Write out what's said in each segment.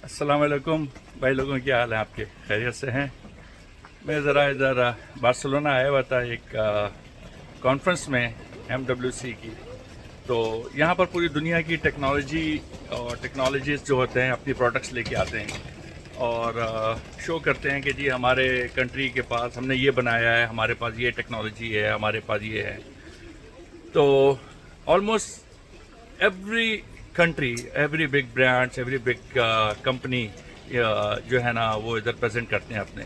अस्सलाम वालेकुम भाई लोगों, क्या हाल है आपके? खैरियत से हैं? मैं ज़रा इधर बार्सिलोना आया हुआ था एक कॉन्फ्रेंस में MWC की। तो यहाँ पर पूरी दुनिया की टेक्नोलॉजी और टेक्नोलॉजीज जो होते हैं अपनी प्रोडक्ट्स लेके आते हैं और शो करते हैं कि जी हमारे कंट्री के पास हमने ये बनाया है, हमारे पास ये टेक्नोलॉजी है, हमारे पास ये है। तो almost every country, every big brands, every big company जो है ना वो इधर प्रेजेंट करते हैं अपने।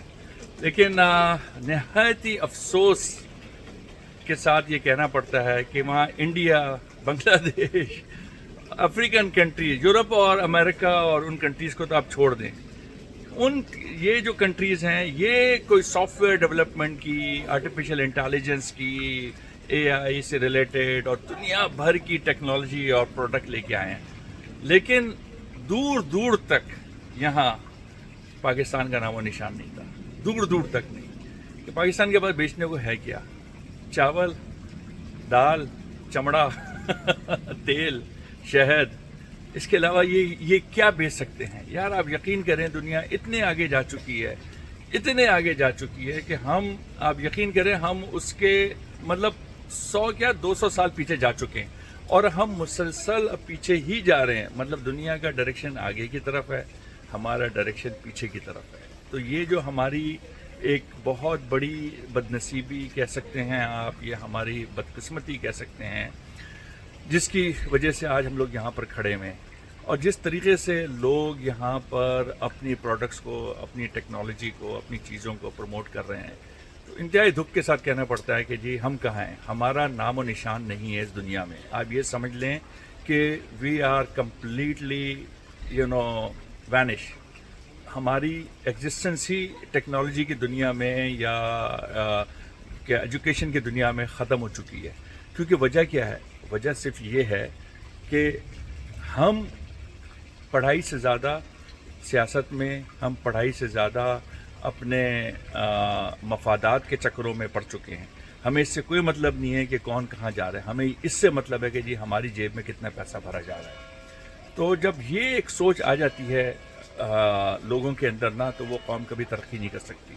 लेकिन नहायत ही अफसोस के साथ ये कहना पड़ता है कि वहाँ India, Bangladesh, African countries, Europe और अमेरिका और उन कंट्रीज़ को तो आप छोड़ दें, उन ये जो कंट्रीज़ हैं ये कोई सॉफ्टवेयर डेवलपमेंट की, आर्टिफिशियल इंटेलिजेंस की, AI से रिलेटेड और दुनिया भर की टेक्नोलॉजी और प्रोडक्ट लेके आए हैं। लेकिन दूर दूर तक यहाँ पाकिस्तान का नामो निशान नहीं था, दूर दूर तक नहीं। कि पाकिस्तान के पास बेचने को है क्या? चावल, दाल, चमड़ा तेल, शहद, इसके अलावा ये क्या बेच सकते हैं? यार आप यकीन करें, दुनिया इतने आगे जा चुकी है, इतने आगे जा चुकी है कि आप यकीन करें हम उसके मतलब 100 क्या 200 साल पीछे जा चुके हैं और हम मुसलसल अब पीछे ही जा रहे हैं। मतलब दुनिया का डायरेक्शन आगे की तरफ है, हमारा डायरेक्शन पीछे की तरफ है। तो ये जो हमारी एक बहुत बड़ी बदनसीबी कह सकते हैं आप, ये हमारी बदकिस्मती कह सकते हैं, जिसकी वजह से आज हम लोग यहाँ पर खड़े हुए हैं। और जिस तरीके से लोग यहाँ पर अपनी प्रोडक्ट्स को, अपनी टेक्नोलॉजी को, अपनी चीज़ों को प्रमोट कर रहे हैं, तो इंतहाई दुख के साथ कहना पड़ता है कि जी हम कहाँ हैं, हमारा नामो निशान नहीं है इस दुनिया में। आप ये समझ लें कि वी आर कम्प्लीटली वैनिश। हमारी एग्जिस्टेंस ही टेक्नोलॉजी की दुनिया में या क्या एजुकेशन की दुनिया में ख़त्म हो चुकी है। क्योंकि वजह क्या है? वजह सिर्फ ये है कि हम पढ़ाई से ज़्यादा सियासत में, हम पढ़ाई से ज़्यादा अपने मफादात के चक्करों में पड़ चुके हैं। हमें इससे कोई मतलब नहीं है कि कौन कहाँ जा रहा है, हमें इससे मतलब है कि जी हमारी जेब में कितना पैसा भरा जा रहा है। तो जब ये एक सोच आ जाती है लोगों के अंदर ना, तो वो कौम कभी तरक्की नहीं कर सकती।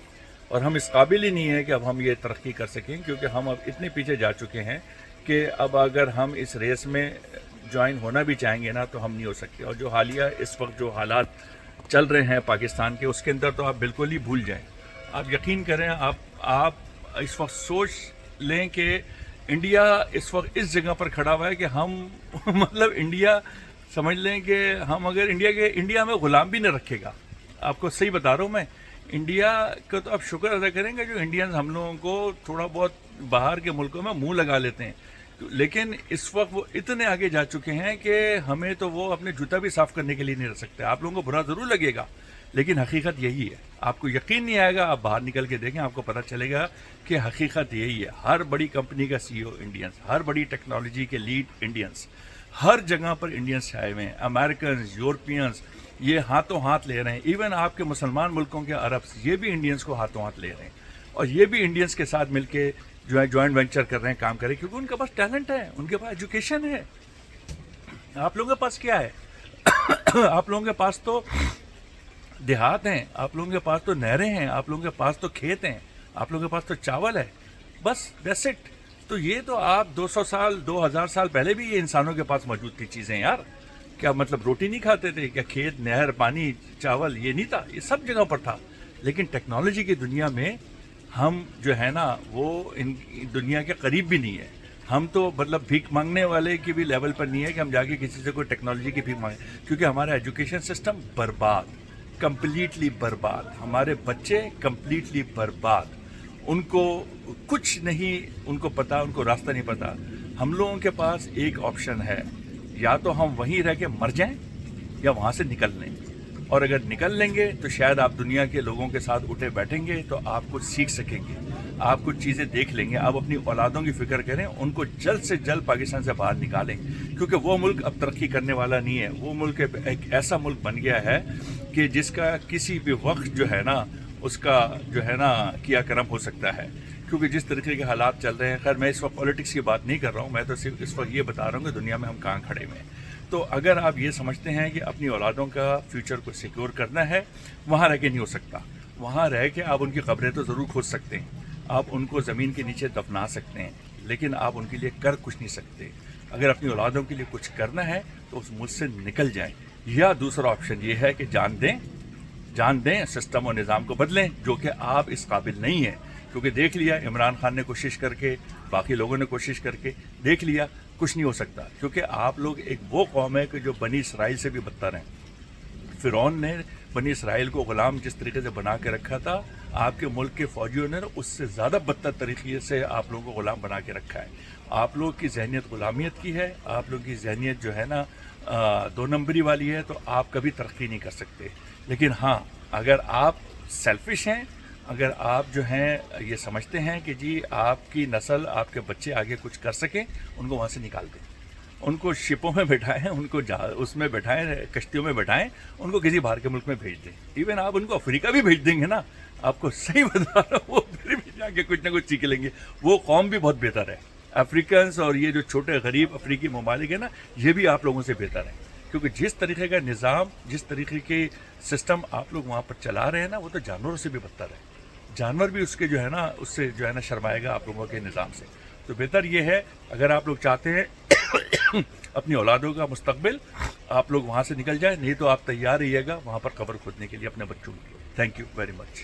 और हम इस काबिल ही नहीं है कि अब हम ये तरक्की कर सकें, क्योंकि हम अब इतने पीछे जा चुके हैं कि अब अगर हम इस रेस में ज्वाइन होना भी चाहेंगे ना तो हम नहीं हो सकते। और जो हालिया इस वक्त जो हालात चल रहे हैं पाकिस्तान के, उसके अंदर तो आप बिल्कुल ही भूल जाएं। आप यकीन करें, आप इस वक्त सोच लें कि इंडिया इस वक्त इस जगह पर खड़ा हुआ है कि हम मतलब इंडिया समझ लें कि हम अगर इंडिया में ग़ुलाम भी नहीं रखेगा। आपको सही बता रहा हूँ मैं। इंडिया का तो आप शुक्र अदा करेंगे जो इंडियंस हम लोगों को थोड़ा बहुत बाहर के मुल्कों में मुंह लगा लेते हैं, लेकिन इस वक्त वो इतने आगे जा चुके हैं कि हमें तो वो अपने जूता भी साफ़ करने के लिए नहीं रख सकते। आप लोगों को बुरा ज़रूर लगेगा, लेकिन हकीकत यही है। आपको यकीन नहीं आएगा, आप बाहर निकल के देखें, आपको पता चलेगा कि हकीकत यही है। हर बड़ी कंपनी का CEO इंडियंस, हर बड़ी टेक्नोलॉजी के लीड इंडियंस, हर जगह पर इंडियंस आए हुए हैं। अमेरिकन, यूरोपियंस ये हाथों हाथ ले रहे हैं। इवन आपके मुसलमान मुल्कों के अरब्स, ये भी इंडियंस को हाथों हाथ ले रहे हैं और ये भी इंडियंस के साथ मिलके जो है जॉइंट वेंचर कर रहे हैं, काम कर रहे हैं, क्योंकि उनके पास टैलेंट है, उनके पास एजुकेशन है। आप लोगों के पास क्या है? आप लोगों के पास तो देहात हैं, आप लोगों के पास तो नहरें हैं, आप लोगों के पास तो खेत हैं, आप लोगों के पास तो चावल है, बस दैट्स इट। तो ये तो आप 200 साल 2000 साल पहले भी ये इंसानों के पास मौजूद थी चीज़ें यार। क्या मतलब रोटी नहीं खाते थे क्या? खेत, नहर, पानी, चावल ये नहीं था? ये सब जगह पर था। लेकिन टेक्नोलॉजी की दुनिया में हम जो है ना वो इन दुनिया के करीब भी नहीं है। हम तो मतलब भीख मांगने वाले की भी लेवल पर नहीं है कि हम जाके किसी से कोई टेक्नोलॉजी की भीख मांगे, क्योंकि हमारा एजुकेशन सिस्टम बर्बाद, कम्प्लीटली बर्बाद। हमारे बच्चे कम्प्लीटली बर्बाद, उनको कुछ नहीं उनको पता, उनको रास्ता नहीं पता। हम लोगों के पास एक ऑप्शन है, या तो हम वहीं रह के मर जाएं या वहाँ से निकल लें। और अगर निकल लेंगे तो शायद आप दुनिया के लोगों के साथ उठे बैठेंगे तो आप कुछ सीख सकेंगे, आप कुछ चीज़ें देख लेंगे। आप अपनी औलादों की फ़िक्र करें, उनको जल्द से जल्द पाकिस्तान से बाहर निकालें, क्योंकि वो मुल्क अब तरक्की करने वाला नहीं है। वो मुल्क एक ऐसा मुल्क बन गया है कि जिसका किसी भी वक्त जो है ना उसका जो है ना किया करम हो सकता है, क्योंकि जिस तरीके के हालात चल रहे हैं। खैर मैं इस वक्त पॉलिटिक्स की बात नहीं कर रहा हूँ, मैं तो सिर्फ इस वक्त ये बता रहा हूँ कि दुनिया में हम कहाँ खड़े हुए हैं। تو اگر آپ یہ سمجھتے ہیں کہ اپنی اولادوں کا فیوچر کو سیکیور کرنا ہے، وہاں رہ کے نہیں ہو سکتا. وہاں رہ کے آپ ان کی قبریں تو ضرور کھود سکتے ہیں، آپ ان کو زمین کے نیچے دفنا سکتے ہیں، لیکن آپ ان کے لیے کر کچھ نہیں سکتے. اگر اپنی اولادوں کے لیے کچھ کرنا ہے تو اس ملک سے نکل جائیں. یا دوسرا آپشن یہ ہے کہ جان دیں سسٹم و نظام کو بدلیں، جو کہ آپ اس قابل نہیں ہیں. کیونکہ دیکھ لیا عمران خان نے کوشش کر کے، باقی لوگوں نے کوشش کر کے دیکھ لیا، کچھ نہیں ہو سکتا. کیونکہ آپ لوگ ایک وہ قوم ہے کہ جو بنی اسرائیل سے بھی بدتر ہیں. فرعون نے بنی اسرائیل کو غلام جس طریقے سے بنا کے رکھا تھا، آپ کے ملک کے فوجیوں نے اس سے زیادہ بدتر طریقے سے آپ لوگوں کو غلام بنا کے رکھا ہے. آپ لوگ کی ذہنیت غلامیت کی ہے، آپ لوگ کی ذہنیت جو ہے نا 2 نمبری والی ہے، تو آپ کبھی ترقی نہیں کر سکتے. لیکن ہاں، اگر آپ سیلفش ہیں، اگر آپ جو ہیں یہ سمجھتے ہیں کہ جی آپ کی نسل، آپ کے بچے آگے کچھ کر سکیں، ان کو وہاں سے نکال دیں. ان کو شپوں میں بٹھائیں، ان کو اس میں بٹھائیں، کشتیوں میں بٹھائیں، ان کو کسی باہر کے ملک میں بھیج دیں. ایون آپ ان کو افریقہ بھی بھیج دیں گے نا، آپ کو صحیح بتا رہا ہوں، وہ پھر بھی جا کے کچھ نہ کچھ سیکھ لیں گے. وہ قوم بھی بہت بہتر ہے. افریقنس اور یہ جو چھوٹے غریب افریقی ممالک ہیں نا، یہ بھی آپ لوگوں سے بہتر ہیں. کیونکہ جس طریقے کا نظام، جس طریقے کے سسٹم آپ لوگ وہاں پر چلا رہے ہیں نا، وہ تو جانوروں سے بھی بدتر ہے. جانور بھی اس کے جو ہے نا، اس سے جو ہے نا شرمائے گا آپ لوگوں کے نظام سے. تو بہتر یہ ہے، اگر آپ لوگ چاہتے ہیں اپنی اولادوں کا مستقبل، آپ لوگ وہاں سے نکل جائیں. نہیں تو آپ تیار رہیے گا وہاں پر قبر کھودنے کے لیے اپنے بچوں کے لیے. Thank you very much.